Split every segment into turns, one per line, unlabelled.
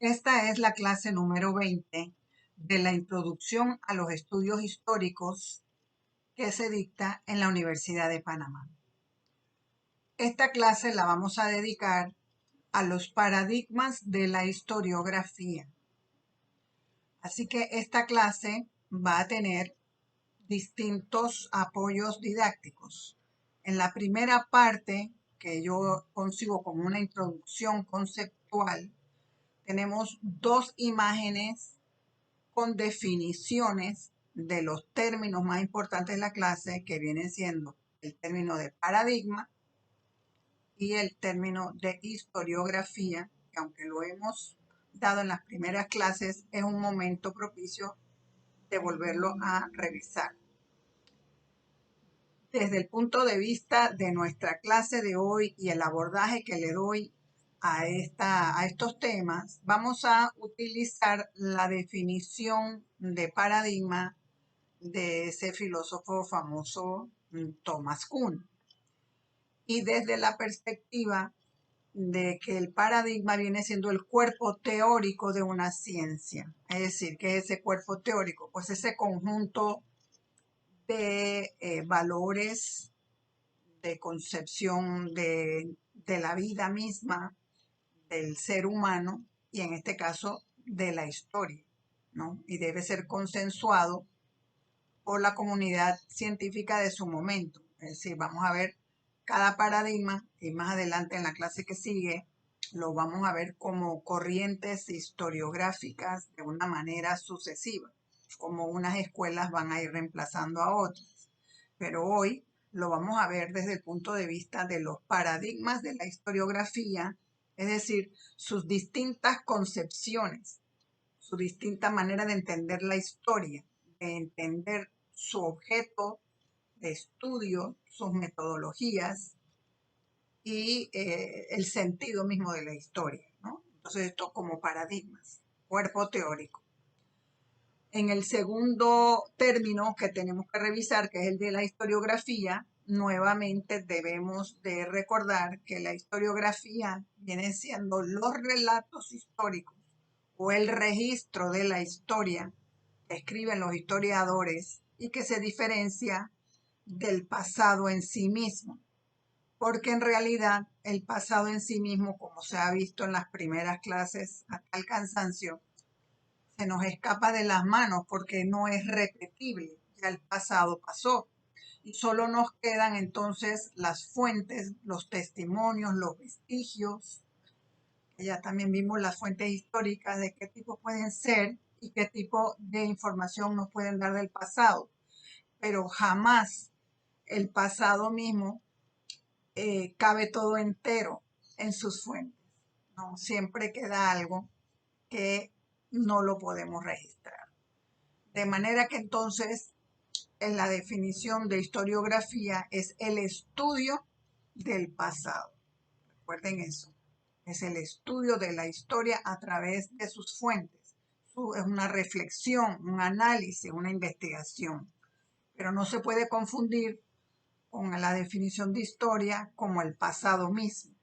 Esta es la clase número 20 de la Introducción a los Estudios Históricos que se dicta en la Universidad de Panamá. Esta clase la vamos a dedicar a los paradigmas de la historiografía. Así que esta clase va a tener distintos apoyos didácticos. En la primera parte, que yo concibo como una introducción conceptual, tenemos dos imágenes con definiciones de los términos más importantes de la clase, que vienen siendo el término de paradigma y el término de historiografía, que aunque lo hemos dado en las primeras clases, es un momento propicio de volverlo a revisar. Desde el punto de vista de nuestra clase de hoy y el abordaje que le doy a estos temas, vamos a utilizar la definición de paradigma de ese filósofo famoso Thomas Kuhn. Y desde la perspectiva de que el paradigma viene siendo el cuerpo teórico de una ciencia. Es decir, que ese cuerpo teórico, pues ese conjunto de valores, de concepción de la vida misma, del ser humano y en este caso de la historia, ¿no? Y debe ser consensuado por la comunidad científica de su momento. Es decir, vamos a ver cada paradigma y más adelante en la clase que sigue lo vamos a ver como corrientes historiográficas de una manera sucesiva, como unas escuelas van a ir reemplazando a otras. Pero hoy lo vamos a ver desde el punto de vista de los paradigmas de la historiografía, es decir, sus distintas concepciones, su distinta manera de entender la historia, de entender su objeto de estudio, sus metodologías y el sentido mismo de la historia, ¿no? Entonces esto como paradigmas, cuerpo teórico. En el segundo término que tenemos que revisar, que es el de la historiografía, nuevamente debemos de recordar que la historiografía viene siendo los relatos históricos o el registro de la historia que escriben los historiadores y que se diferencia del pasado en sí mismo. Porque en realidad el pasado en sí mismo, como se ha visto en las primeras clases hasta el cansancio, se nos escapa de las manos porque no es repetible, ya el pasado pasó. Y solo nos quedan entonces las fuentes, los testimonios, los vestigios. Ya también vimos las fuentes históricas de qué tipo pueden ser y qué tipo de información nos pueden dar del pasado. Pero jamás el pasado mismo cabe todo entero en sus fuentes, ¿no? Siempre queda algo que no lo podemos registrar. De manera que entonces en la definición de historiografía es el estudio del pasado. Recuerden eso. Es el estudio de la historia a través de sus fuentes. Es una reflexión, un análisis, una investigación. Pero no se puede confundir con la definición de historia como el pasado mismo.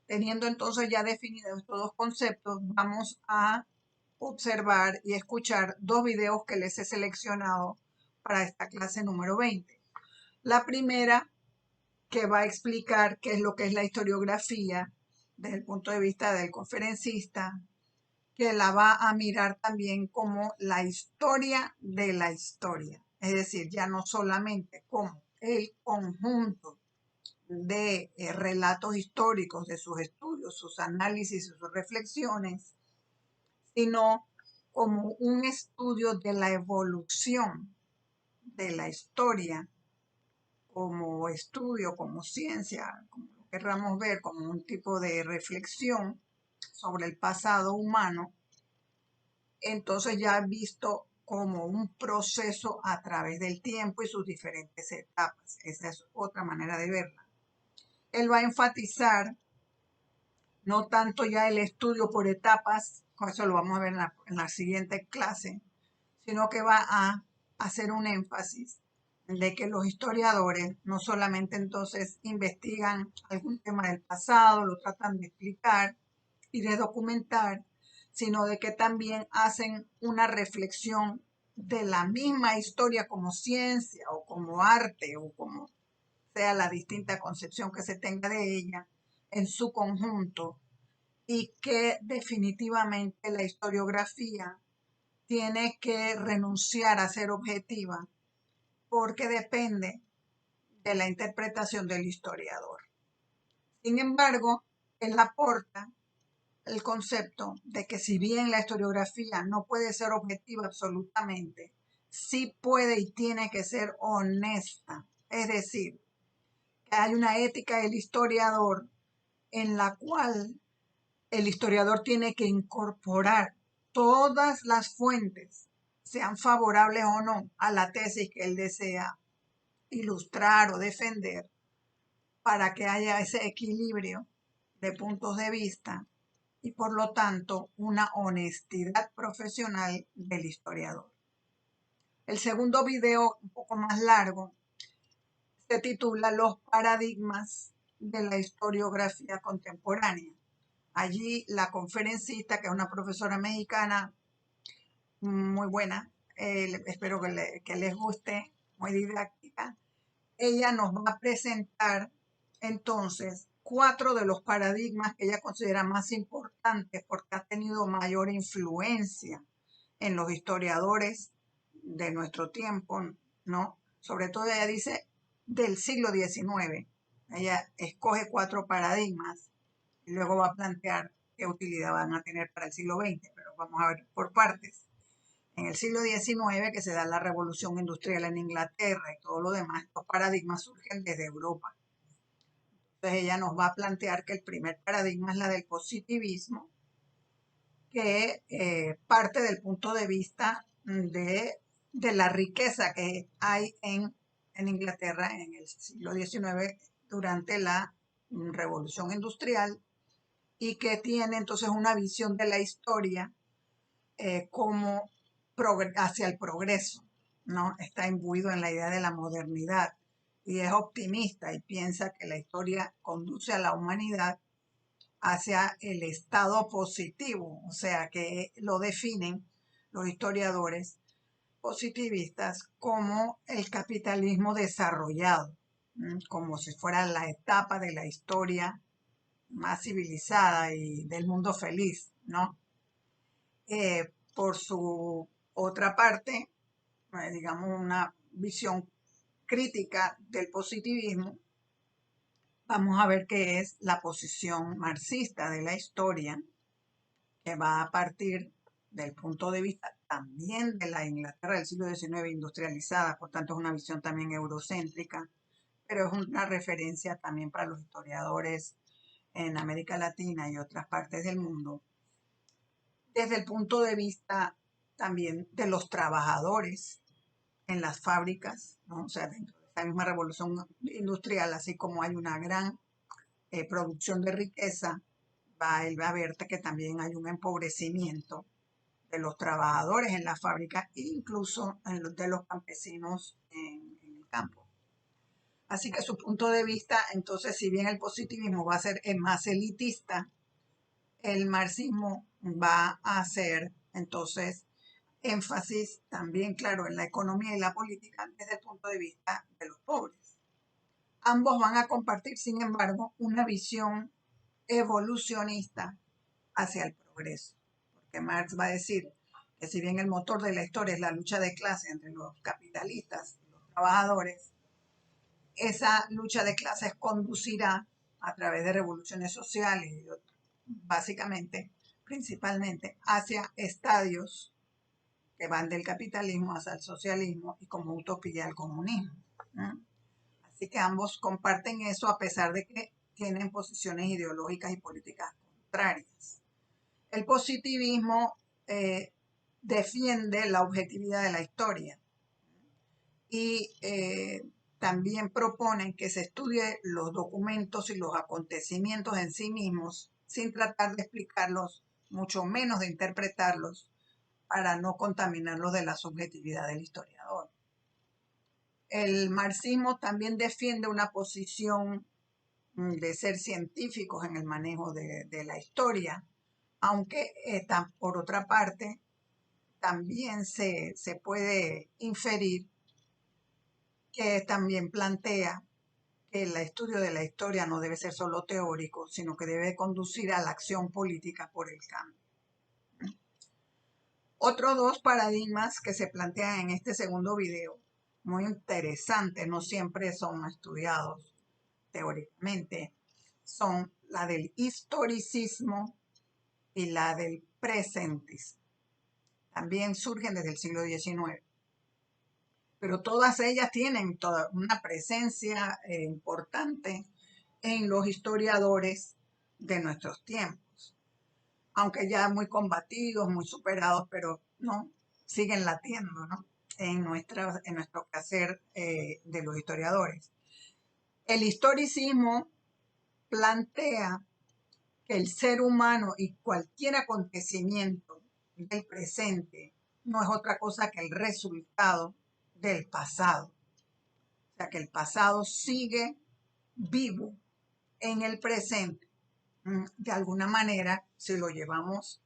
Teniendo entonces ya definidos estos dos conceptos, vamos a observar y escuchar dos videos que les he seleccionado para esta clase número 20. La primera, que va a explicar qué es lo que es la historiografía desde el punto de vista del conferencista, que la va a mirar también como la historia de la historia. Es decir, ya no solamente como el conjunto de relatos históricos, de sus estudios, sus análisis, sus reflexiones, sino como un estudio de la evolución de la historia como estudio, como ciencia, como lo querramos ver, como un tipo de reflexión sobre el pasado humano, entonces ya visto como un proceso a través del tiempo y sus diferentes etapas. Esa es otra manera de verla. Él va a enfatizar no tanto ya el estudio por etapas, eso lo vamos a ver en la siguiente clase, sino que va a hacer un énfasis de que los historiadores no solamente entonces investigan algún tema del pasado, lo tratan de explicar, y de documentar, sino de que también hacen una reflexión de la misma historia como ciencia o como arte o como sea la distinta concepción que se tenga de ella en su conjunto, y que definitivamente la historiografía tiene que renunciar a ser objetiva porque depende de la interpretación del historiador. Sin embargo, él aporta el concepto de que si bien la historiografía no puede ser objetiva absolutamente, sí puede y tiene que ser honesta. Es decir, que hay una ética del historiador en la cual el historiador tiene que incorporar todas las fuentes, sean favorables o no, a la tesis que él desea ilustrar o defender, para que haya ese equilibrio de puntos de vista y por lo tanto una honestidad profesional del historiador. El segundo video, un poco más largo, se titula Los paradigmas de la historiografía contemporánea. Allí la conferencista, que es una profesora mexicana muy buena, espero que les guste, muy didáctica, ella nos va a presentar entonces 4 de los paradigmas que ella considera más importantes porque ha tenido mayor influencia en los historiadores de nuestro tiempo, ¿no? Sobre todo ella dice del siglo XIX. Ella escoge 4 paradigmas y luego va a plantear qué utilidad van a tener para el siglo XX, pero vamos a ver por partes. En el siglo XIX, que se da la revolución industrial en Inglaterra y todo lo demás, estos paradigmas surgen desde Europa. Entonces ella nos va a plantear que el primer paradigma es la del positivismo, que parte del punto de vista de la riqueza que hay en Inglaterra en el siglo XIX durante la revolución industrial, y que tiene entonces una visión de la historia como hacia el progreso, ¿no? Está imbuido en la idea de la modernidad y es optimista y piensa que la historia conduce a la humanidad hacia el estado positivo, o sea que lo definen los historiadores positivistas como el capitalismo desarrollado, como si fuera la etapa de la historia más civilizada y del mundo feliz, ¿no? Por su otra parte, digamos, una visión crítica del positivismo, vamos a ver qué es la posición marxista de la historia, que va a partir del punto de vista también de la Inglaterra del siglo XIX industrializada, por tanto es una visión también eurocéntrica, pero es una referencia también para los historiadores en América Latina y otras partes del mundo, desde el punto de vista también de los trabajadores en las fábricas, ¿no? O sea, dentro de esta misma revolución industrial, así como hay una gran producción de riqueza, él va a ver que también hay un empobrecimiento de los trabajadores en las fábricas e incluso de los campesinos en el campo. Así que su punto de vista, entonces, si bien el positivismo va a ser más elitista, el marxismo va a hacer entonces énfasis también, claro, en la economía y la política desde el punto de vista de los pobres. Ambos van a compartir, sin embargo, una visión evolucionista hacia el progreso, porque Marx va a decir que si bien el motor de la historia es la lucha de clase entre los capitalistas y los trabajadores, esa lucha de clases conducirá a través de revoluciones sociales y básicamente, principalmente, hacia estadios que van del capitalismo hacia el socialismo y como utopía al comunismo, ¿no? Así que ambos comparten eso a pesar de que tienen posiciones ideológicas y políticas contrarias. El positivismo defiende la objetividad de la historia y también proponen que se estudie los documentos y los acontecimientos en sí mismos sin tratar de explicarlos, mucho menos de interpretarlos, para no contaminarlos de la subjetividad del historiador. El marxismo también defiende una posición de ser científicos en el manejo de la historia, aunque por otra parte también se puede inferir que también plantea que el estudio de la historia no debe ser solo teórico, sino que debe conducir a la acción política por el cambio. Otros dos paradigmas que se plantean en este segundo video, muy interesantes, no siempre son estudiados teóricamente, son la del historicismo y la del presentismo. También surgen desde el siglo XIX, pero todas ellas tienen toda una presencia importante en los historiadores de nuestros tiempos, aunque ya muy combatidos, muy superados, pero no, siguen latiendo, ¿no? En nuestro quehacer de los historiadores. El historicismo plantea que el ser humano y cualquier acontecimiento del presente no es otra cosa que el resultado del pasado. O sea, que el pasado sigue vivo en el presente. De alguna manera, si lo llevamos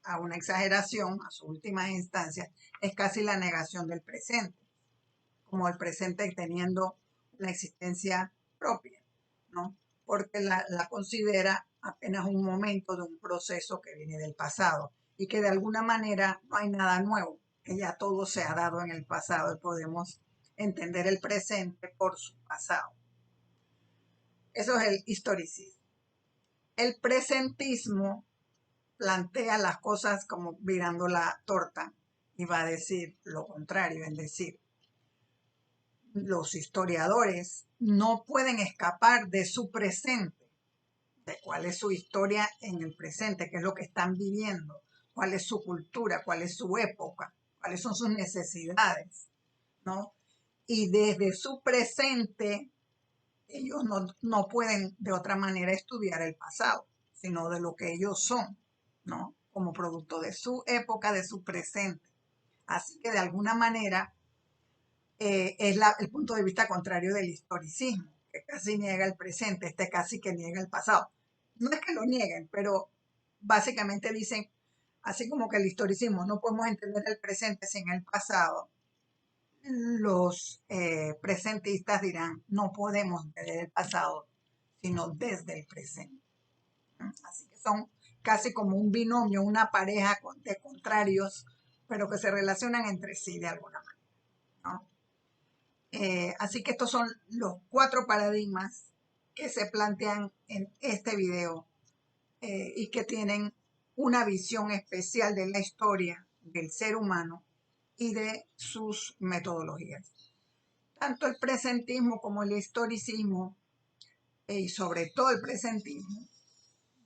a una exageración, a su última instancia, es casi la negación del presente, como el presente teniendo la existencia propia, ¿no? Porque la considera apenas un momento de un proceso que viene del pasado y que de alguna manera no hay nada nuevo, que ya todo se ha dado en el pasado y podemos entender el presente por su pasado. Eso es el historicismo. El presentismo plantea las cosas como virando la torta y va a decir lo contrario, es decir, los historiadores no pueden escapar de su presente, de cuál es su historia en el presente, qué es lo que están viviendo, cuál es su cultura, cuál es su época, cuáles son sus necesidades, ¿no? Y desde su presente, ellos no pueden de otra manera estudiar el pasado, sino de lo que ellos son, ¿no? Como producto de su época, de su presente. Así que de alguna manera es el punto de vista contrario del historicismo, que casi niega el presente, este casi que niega el pasado. No es que lo nieguen, pero básicamente dicen, así como que el historicismo no podemos entender el presente sin el pasado, los presentistas dirán, no podemos entender el pasado, sino desde el presente. Así que son casi como un binomio, una pareja de contrarios, pero que se relacionan entre sí de alguna manera, ¿no? Así que estos son los 4 paradigmas que se plantean en este video y que tienen una visión especial de la historia del ser humano y de sus metodologías. Tanto el presentismo como el historicismo, y sobre todo el presentismo,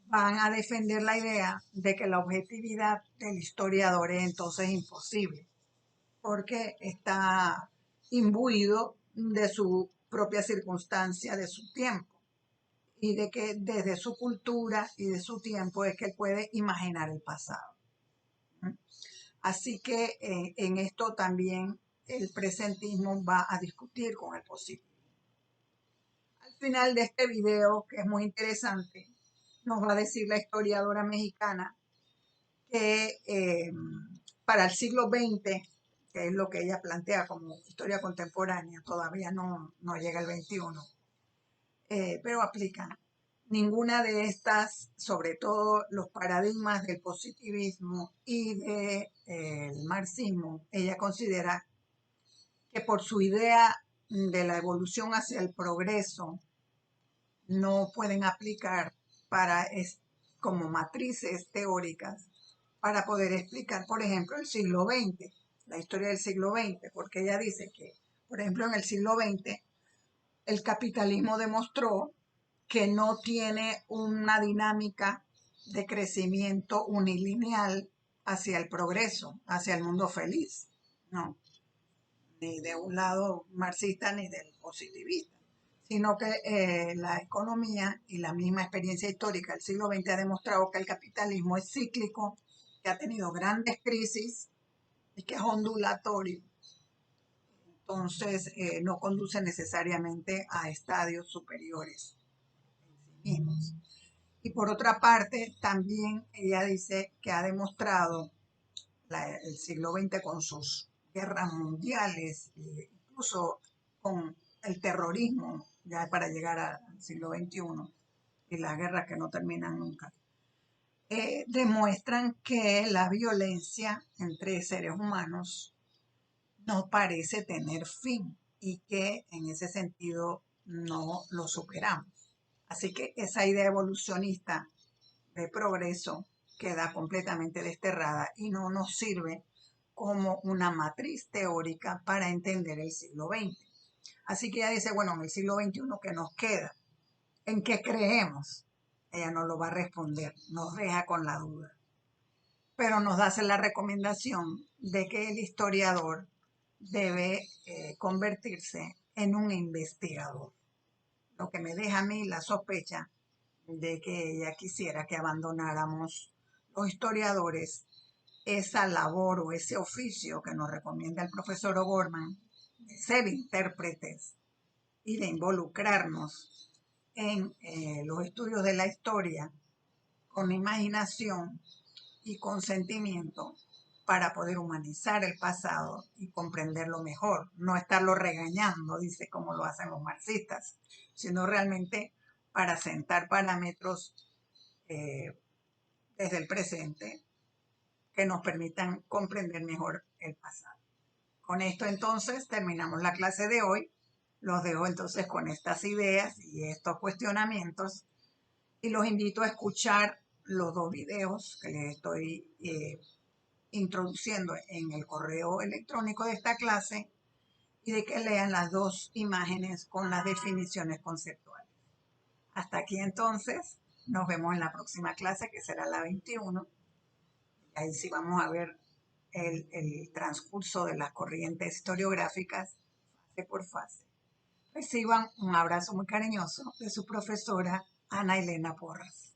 van a defender la idea de que la objetividad del historiador es entonces imposible, porque está imbuido de su propia circunstancia, de su tiempo, y de que desde su cultura y de su tiempo es que él puede imaginar el pasado. Así que en esto también el presentismo va a discutir con el positivismo. Al final de este video, que es muy interesante, nos va a decir la historiadora mexicana que para el siglo XX, que es lo que ella plantea como historia contemporánea, todavía no llega el XXI, pero aplican. Ninguna de estas, sobre todo los paradigmas del positivismo y del marxismo, ella considera que por su idea de la evolución hacia el progreso, no pueden aplicar como matrices teóricas para poder explicar, por ejemplo, el siglo XX, la historia del siglo XX, porque ella dice que, por ejemplo, en el siglo XX, el capitalismo demostró que no tiene una dinámica de crecimiento unilineal hacia el progreso, hacia el mundo feliz, no, ni de un lado marxista ni del positivista, sino que la economía y la misma experiencia histórica del siglo XX ha demostrado que el capitalismo es cíclico, que ha tenido grandes crisis y que es ondulatorio. Entonces, no conduce necesariamente a estadios superiores en sí mismos. Y por otra parte, también ella dice que ha demostrado el siglo XX con sus guerras mundiales, incluso con el terrorismo, ya para llegar al siglo XXI, y las guerras que no terminan nunca, demuestran que la violencia entre seres humanos no parece tener fin y que en ese sentido no lo superamos. Así que esa idea evolucionista de progreso queda completamente desterrada y no nos sirve como una matriz teórica para entender el siglo XX. Así que ella dice, bueno, en el siglo XXI, ¿qué nos queda? ¿En qué creemos? Ella no lo va a responder, nos deja con la duda. Pero nos hace la recomendación de que el historiador debe convertirse en un investigador, lo que me deja a mí la sospecha de que ella quisiera que abandonáramos los historiadores esa labor o ese oficio que nos recomienda el profesor O'Gorman, de ser intérpretes y de involucrarnos en los estudios de la historia con imaginación y con sentimiento para poder humanizar el pasado y comprenderlo mejor, no estarlo regañando, dice, como lo hacen los marxistas, sino realmente para sentar parámetros eh, desde el presente que nos permitan comprender mejor el pasado. Con esto entonces terminamos la clase de hoy. Los dejo entonces con estas ideas y estos cuestionamientos y los invito a escuchar los dos videos que les estoy introduciendo en el correo electrónico de esta clase y de que lean las dos imágenes con las definiciones conceptuales. Hasta aquí entonces, nos vemos en la próxima clase que será la 21. Ahí sí vamos a ver el transcurso de las corrientes historiográficas fase por fase. Reciban un abrazo muy cariñoso de su profesora Ana Elena Porras.